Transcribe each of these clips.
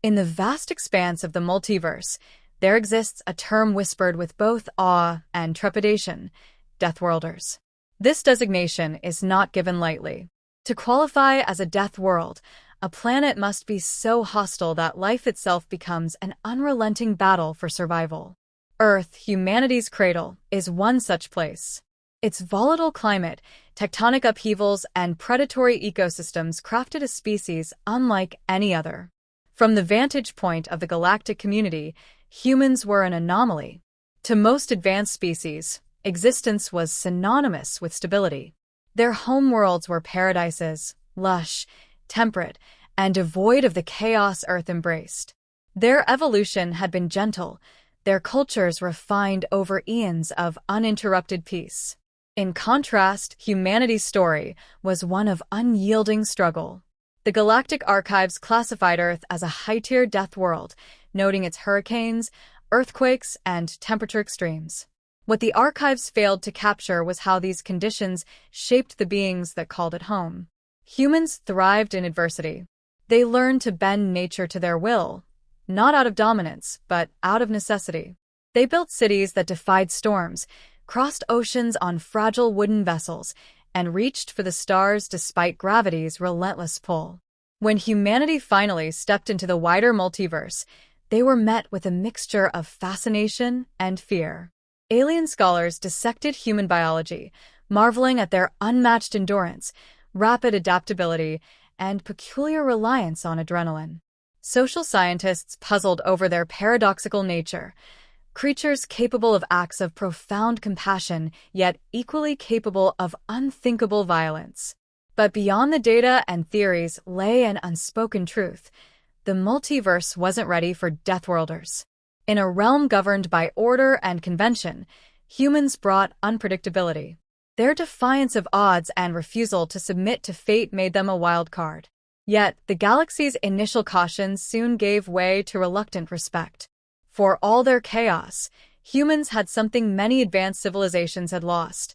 In the vast expanse of the multiverse, there exists a term whispered with both awe and trepidation: Deathworlders. This designation is not given lightly. To qualify as a death world, a planet must be so hostile that life itself becomes an unrelenting battle for survival. Earth, humanity's cradle, is one such place. Its volatile climate, tectonic upheavals, and predatory ecosystems crafted a species unlike any other. From the vantage point of the galactic community, humans were an anomaly. To most advanced species, existence was synonymous with stability. Their homeworlds were paradises, lush, temperate, and devoid of the chaos Earth embraced. Their evolution had been gentle, their cultures refined over eons of uninterrupted peace. In contrast, humanity's story was one of unyielding struggle. The Galactic Archives classified Earth as a high-tier death world, noting its hurricanes, earthquakes, and temperature extremes. What the archives failed to capture was how these conditions shaped the beings that called it home. Humans thrived in adversity. They learned to bend nature to their will, not out of dominance, but out of necessity. They built cities that defied storms, crossed oceans on fragile wooden vessels, and reached for the stars despite gravity's relentless pull. When humanity finally stepped into the wider multiverse, they were met with a mixture of fascination and fear. Alien scholars dissected human biology, marveling at their unmatched endurance, rapid adaptability, and peculiar reliance on adrenaline. Social scientists puzzled over their paradoxical nature, creatures capable of acts of profound compassion, yet equally capable of unthinkable violence. But beyond the data and theories lay an unspoken truth: the multiverse wasn't ready for Deathworlders. In a realm governed by order and convention, humans brought unpredictability. Their defiance of odds and refusal to submit to fate made them a wild card. Yet, the galaxy's initial caution soon gave way to reluctant respect. For all their chaos, humans had something many advanced civilizations had lost: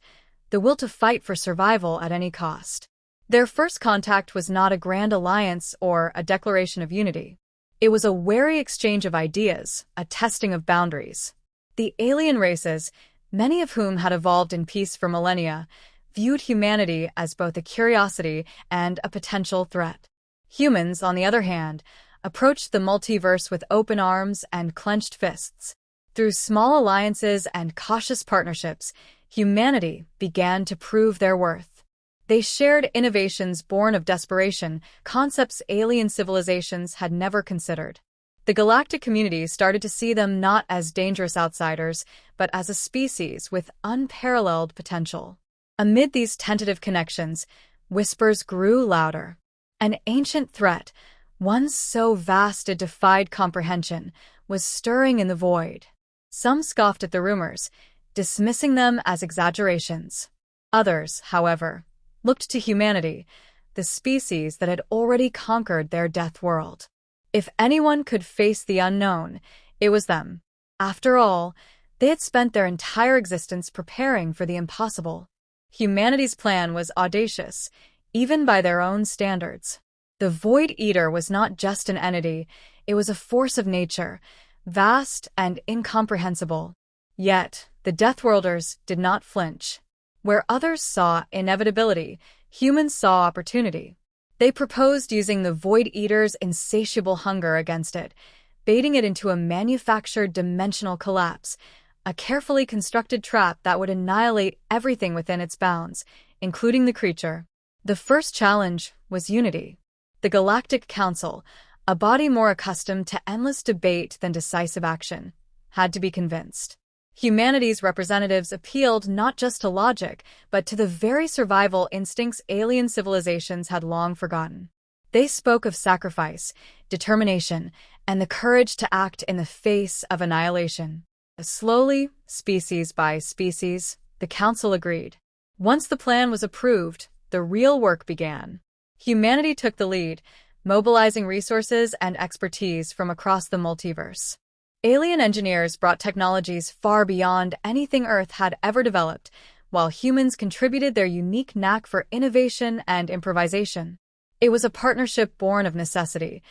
the will to fight for survival at any cost. Their first contact was not a grand alliance or a declaration of unity. It was a wary exchange of ideas, a testing of boundaries. The alien races, many of whom had evolved in peace for millennia, viewed humanity as both a curiosity and a potential threat. Humans, on the other hand, approached the multiverse with open arms and clenched fists. Through small alliances and cautious partnerships, humanity began to prove their worth. They shared innovations born of desperation, concepts alien civilizations had never considered. The galactic community started to see them not as dangerous outsiders, but as a species with unparalleled potential. Amid these tentative connections, whispers grew louder. An ancient threat, one so vast it defied comprehension, was stirring in the void. Some scoffed at the rumors, dismissing them as exaggerations. Others, however, looked to humanity, the species that had already conquered their death world. If anyone could face the unknown, it was them. After all, they had spent their entire existence preparing for the impossible. Humanity's plan was audacious, even by their own standards. The Void Eater was not just an entity, it was a force of nature, vast and incomprehensible. Yet, the Deathworlders did not flinch. Where others saw inevitability, humans saw opportunity. They proposed using the Void Eater's insatiable hunger against it, baiting it into a manufactured dimensional collapse, a carefully constructed trap that would annihilate everything within its bounds, including the creature. The first challenge was unity. The Galactic Council, a body more accustomed to endless debate than decisive action, had to be convinced. Humanity's representatives appealed not just to logic, but to the very survival instincts alien civilizations had long forgotten. They spoke of sacrifice, determination, and the courage to act in the face of annihilation. Slowly, species by species, the Council agreed. Once the plan was approved, the real work began. Humanity took the lead, mobilizing resources and expertise from across the multiverse. Alien engineers brought technologies far beyond anything Earth had ever developed, while humans contributed their unique knack for innovation and improvisation. It was a partnership born of necessity,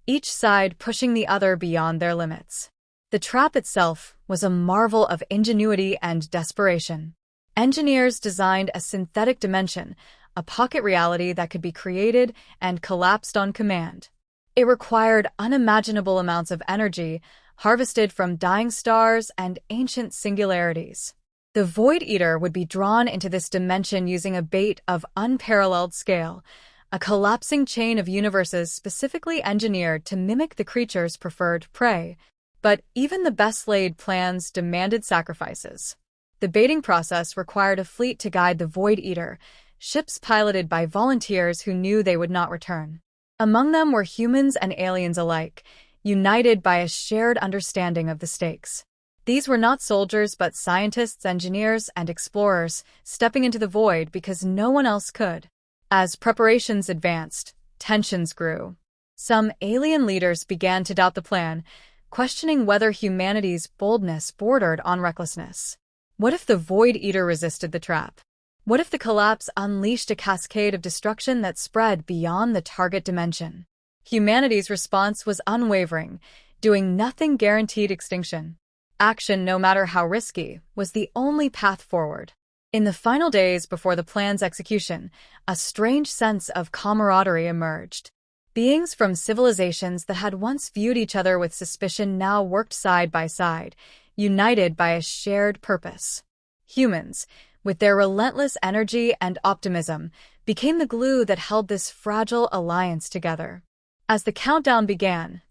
each side pushing the other beyond their limits. The trap itself was a marvel of ingenuity and desperation. Engineers designed a synthetic dimension, a pocket reality that could be created and collapsed on command. It required unimaginable amounts of energy, harvested from dying stars and ancient singularities. The Void Eater would be drawn into this dimension using a bait of unparalleled scale, a collapsing chain of universes specifically engineered to mimic the creature's preferred prey. But even the best-laid plans demanded sacrifices. The baiting process required a fleet to guide the Void Eater, ships piloted by volunteers who knew they would not return. Among them were humans and aliens alike, united by a shared understanding of the stakes. These were not soldiers but scientists, engineers, and explorers, stepping into the void because no one else could. As preparations advanced, tensions grew. Some alien leaders began to doubt the plan, questioning whether humanity's boldness bordered on recklessness. What if the Void Eater resisted the trap? What if the collapse unleashed a cascade of destruction that spread beyond the target dimension? Humanity's response was unwavering, doing nothing guaranteed extinction. Action, no matter how risky, was the only path forward. In the final days before the plan's execution, a strange sense of camaraderie emerged. Beings from civilizations that had once viewed each other with suspicion now worked side by side, united by a shared purpose. Humans, with their relentless energy and optimism, became the glue that held this fragile alliance together. As the countdown began,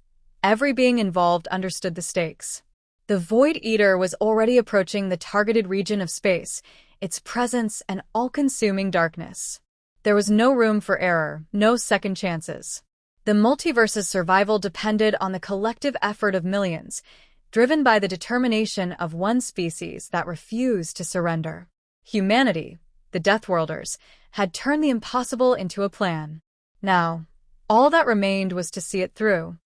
every being involved understood the stakes. The Void Eater was already approaching the targeted region of space, its presence an all-consuming darkness. There was no room for error, no second chances. The multiverse's survival depended on the collective effort of millions, driven by the determination of one species that refused to surrender. Humanity, the Deathworlders, had turned the impossible into a plan. Now, all that remained was to see it through.